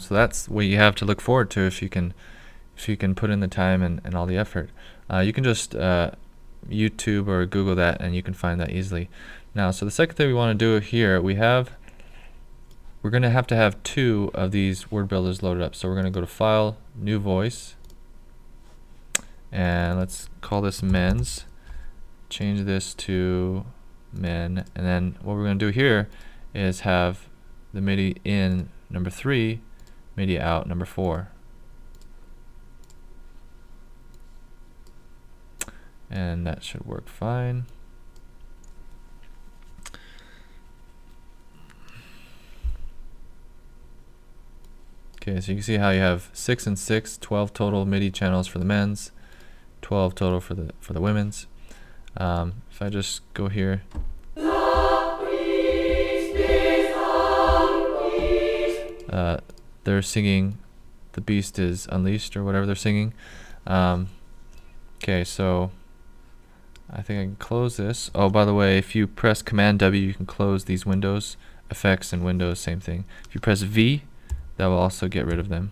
So that's what you have to look forward to if you can put in the time and all the effort. You can just YouTube or Google that and you can find that easily. Now, so the second thing we want to do here, we're going to have 2 of these word builders loaded up. So we're going to go to File, New Voice, and let's call this men's. Change this to men, and then what we're going to do here is have the MIDI in number 3, MIDI out number 4. And that should work fine. Okay, so you can see how you have 6 and 6, 12 total MIDI channels for the men's, 12 total for the women's. If I just go here, they're singing "The Beast is Unleashed" or whatever they're singing. Okay, so I think I can close this. Oh, by the way, if you press Command W, you can close these windows. Effects and Windows, same thing. If you press V, that will also get rid of them.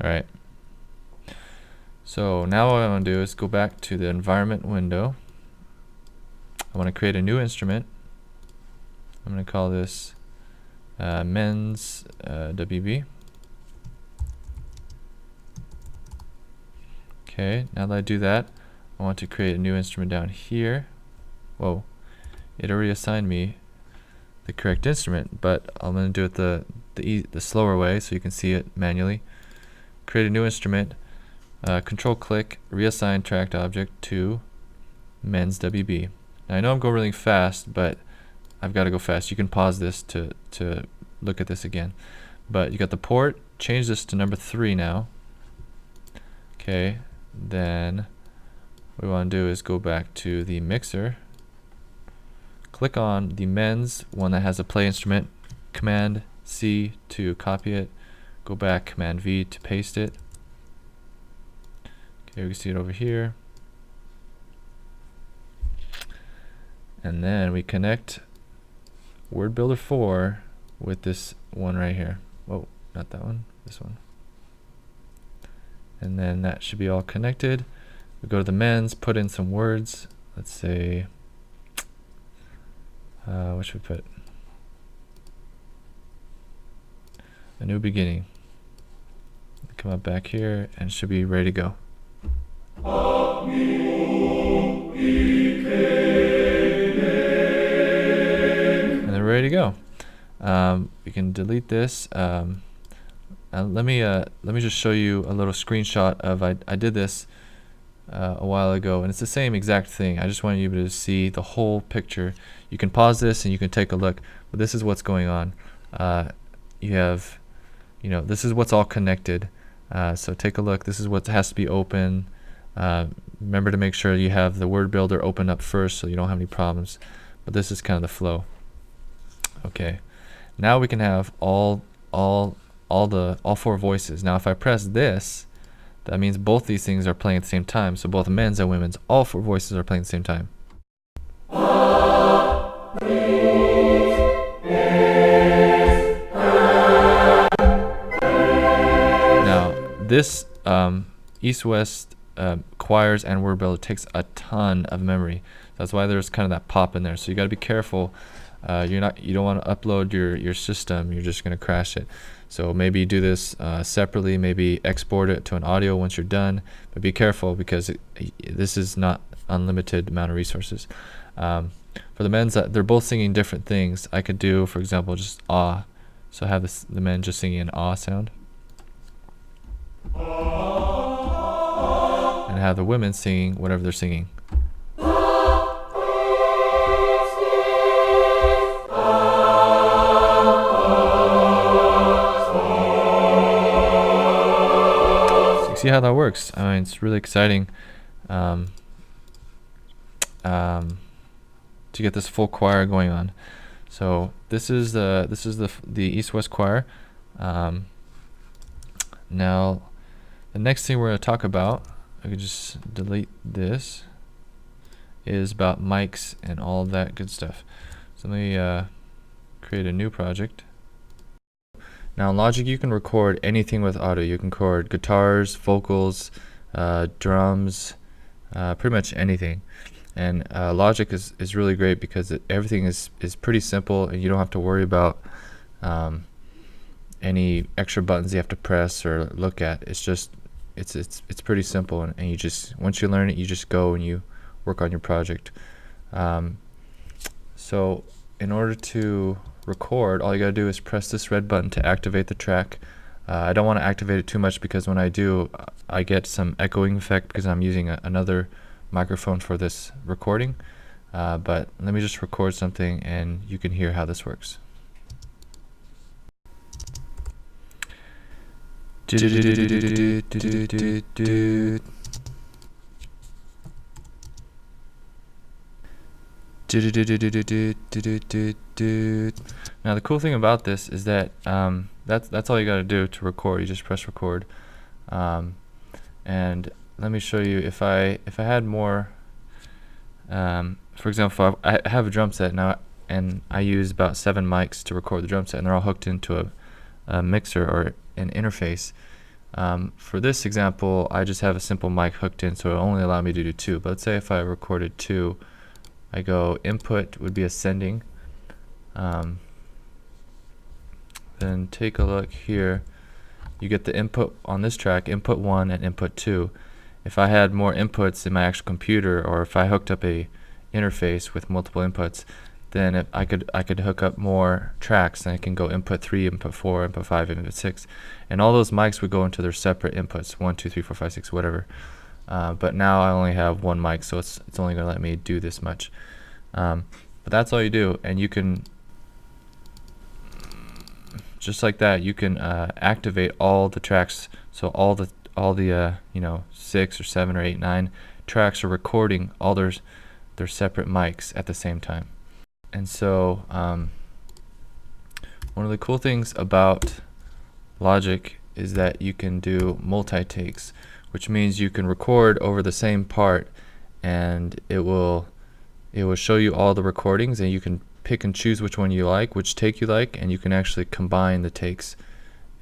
Alright. So now what I want to do is go back to the environment window. I want to create a new instrument. I'm going to call this men's WB. Okay, now that I do that, I want to create a new instrument down here. Whoa, it already assigned me the correct instrument, but I'm going to do it the slower way so you can see it manually. Create a new instrument, control click, reassign tracked object to men's WB. Now I know I'm going really fast, but I've got to go fast. You can pause this to look at this again. But you got the port, change this to number 3 now. Okay, then what we want to do is go back to the mixer, click on the men's one that has a play instrument, Command C to copy it, go back, Command V to paste it. Okay, we can see it over here. And then we connect Word Builder 4 with this one right here. Whoa, not that one, this one. And then that should be all connected. We go to the men's, put in some words. Let's say, what should we put? A new beginning. Come up back here and should be ready to go. And they're ready to go. We can delete this. Let me just show you a little screenshot of I did this a while ago, and it's the same exact thing. I just want you to see the whole picture. You can pause this and you can take a look, but this is what's going on. You have, this is what's all connected. So take a look. This is what has to be open. Remember to make sure you have the word builder open up first so you don't have any problems. But this is kind of the flow. Okay, now we can have all 4 voices. Now if I press this, that means both these things are playing at the same time. So both men's and women's, all 4 voices are playing at the same time. Now this East-West choirs and word builder takes a ton of memory. That's why there's kind of that pop in there. So you got to be careful. You don't want to upload your system. You're just going to crash it. So maybe do this separately. Maybe export it to an audio once you're done. But be careful because this is not unlimited amount of resources. For the men's, they're both singing different things. I could do, for example, just ah. So have the men just singing an ah sound, and have the women singing whatever they're singing. See how that works. I mean, it's really exciting to get this full choir going on. So this is the East-West choir. Now the next thing we're going to talk about, I could just delete this, is about mics and all of that good stuff. So let me create a new project. Now in Logic you can record anything with audio. You can record guitars, vocals, drums, pretty much anything. And Logic is really great because everything is pretty simple, and you don't have to worry about any extra buttons you have to press or look at. It's just it's pretty simple, and you just, once you learn it, you just go and you work on your project. So in order to record, all you gotta do is press this red button to activate the track. I don't want to activate it too much because when I do, I get some echoing effect because I'm using another microphone for this recording. But let me just record something and you can hear how this works. Now the cool thing about this is that that's all you got to do to record. You just press record, and let me show you if I had more. For example, I have a drum set now, and I use about 7 mics to record the drum set, and they're all hooked into a mixer or an interface. For this example, I just have a simple mic hooked in, so it'll only allow me to do 2. But let's say if I recorded 2, I go input would be ascending. Then take a look here. You get the input on this track, input 1 and input 2. If I had more inputs in my actual computer, or if I hooked up a interface with multiple inputs, then I could hook up more tracks, and I can go input 3, input 4, input 5, input 6, and all those mics would go into their separate inputs, 1, 2, 3, 4, 5, 6, whatever. But now I only have 1 mic, so it's only going to let me do this much. But that's all you do, and you can, just like that, you can activate all the tracks. So all the 6 or 7 or 8, 9 tracks are recording all their separate mics at the same time. And so one of the cool things about Logic is that you can do multi-takes, which means you can record over the same part, and it will show you all the recordings, and you can pick and choose which one you like, which take you like, and you can actually combine the takes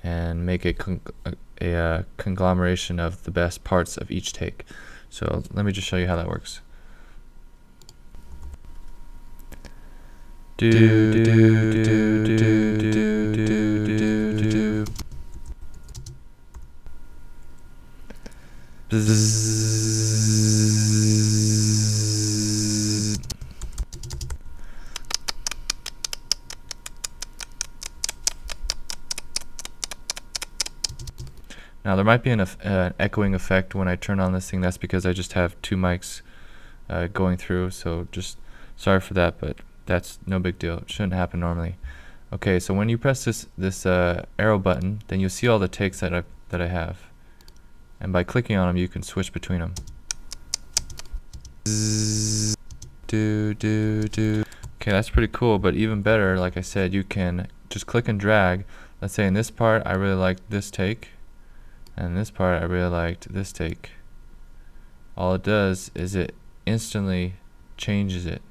and make a conglomeration of the best parts of each take. So let me just show you how that works. Now there might be an echoing effect when I turn on this thing. That's because I just have 2 mics going through, so just sorry for that, but that's no big deal. It shouldn't happen normally. Okay, so when you press this arrow button, then you'll see all the takes that I have, and by clicking on them you can switch between them. Okay, that's pretty cool, but even better, like I said, you can just click and drag. Let's say in this part I really liked this take, and in this part I really liked this take. All it does is it instantly changes it.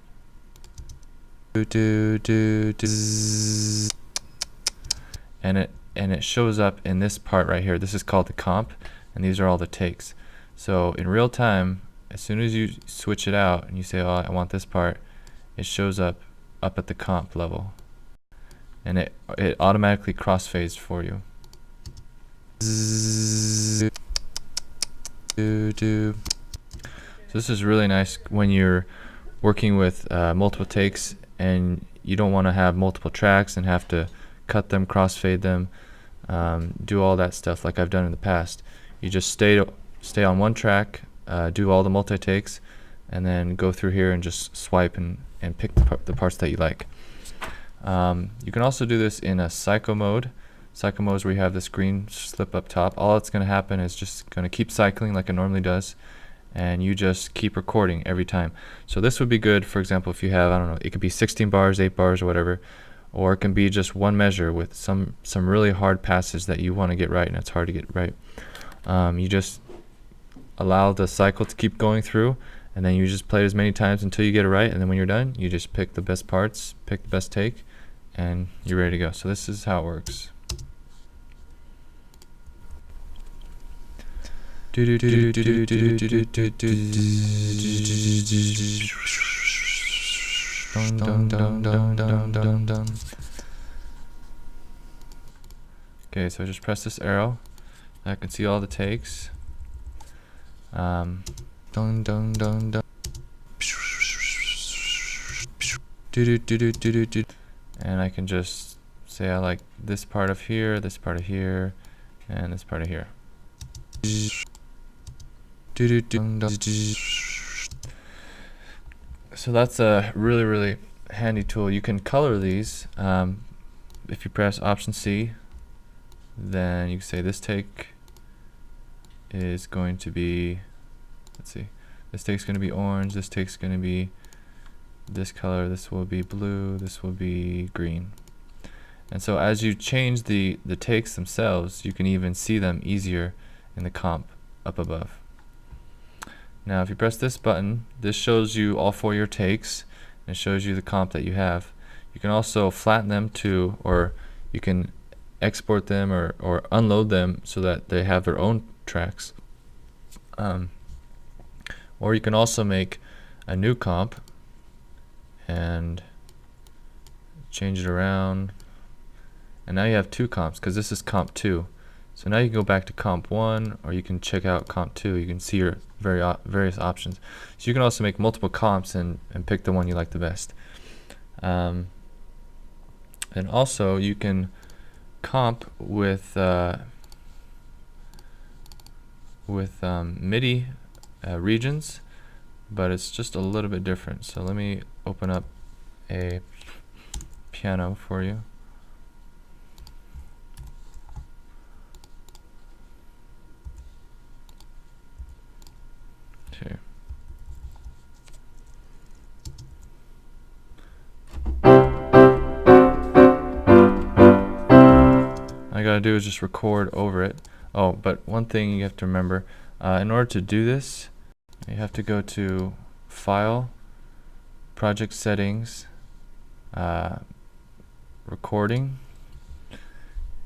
And it shows up in this part right here. This is called the comp, and these are all the takes. So in real time, as soon as you switch it out and you say, oh, I want this part, it shows up at the comp level, and it automatically crossfades for you. So this is really nice when you're working with multiple takes and you don't want to have multiple tracks and have to cut them, crossfade them, do all that stuff like I've done in the past. You just stay on one track, do all the multi-takes, and then go through here and just swipe and pick the parts that you like. You can also do this in a cycle mode. Cycle mode is where you have this green slip up top. All that's going to happen is just going to keep cycling like it normally does, and you just keep recording every time. So this would be good, for example, if you have, I don't know, it could be 16 bars, 8 bars, or whatever, or it can be just one measure with some really hard passes that you want to get right, and it's hard to get right. You just allow the cycle to keep going through, and then you just play it as many times until you get it right, and then when you're done, you just pick the best parts, pick the best take, and you're ready to go. So this is how it works. Okay, so I just press this arrow. I can see all the takes. And I can just say I like this part of here, and this part of here. So that's a really handy tool. You can color these. If you press Option C, then you can say this take is going to be, let's see, this take's going to be orange, this take's going to be this color, this will be blue, this will be green. And so as you change the takes themselves, you can even see them easier in the comp up above. Now if you press this button, this shows you all 4 of your takes and shows you the comp that you have. You can also flatten them to, or you can export them or unload them so that they have their own tracks. Or you can also make a new comp and change it around, and now you have 2 comps because this is comp 2. So now you can go back to comp 1, or you can check out comp 2. You can see your various options. So you can also make multiple comps and pick the one you like the best. And also you can comp with MIDI regions, but it's just a little bit different. So let me open up a piano for you. Here. All I gotta do is just record over it. Oh, but one thing you have to remember, in order to do this, you have to go to File, Project Settings, Recording,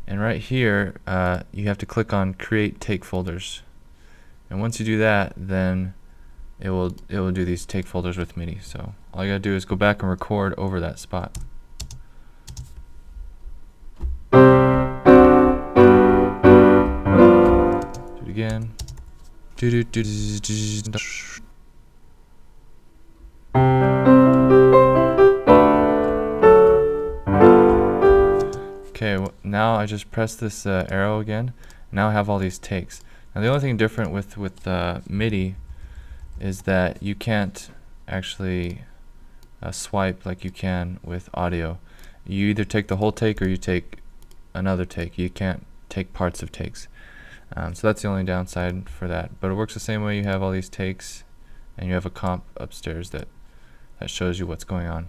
and right here you have to click on Create Take Folders. And once you do that, then it will do these take folders with MIDI. So all you gotta do is go back and record over that spot. Do it again. Okay, now I just press this arrow again. Now I have all these takes. Now the only thing different with MIDI is that you can't actually swipe like you can with audio. You either take the whole take or you take another take. You can't take parts of takes. So that's the only downside for that. But it works the same way. You have all these takes and you have a comp upstairs that shows you what's going on.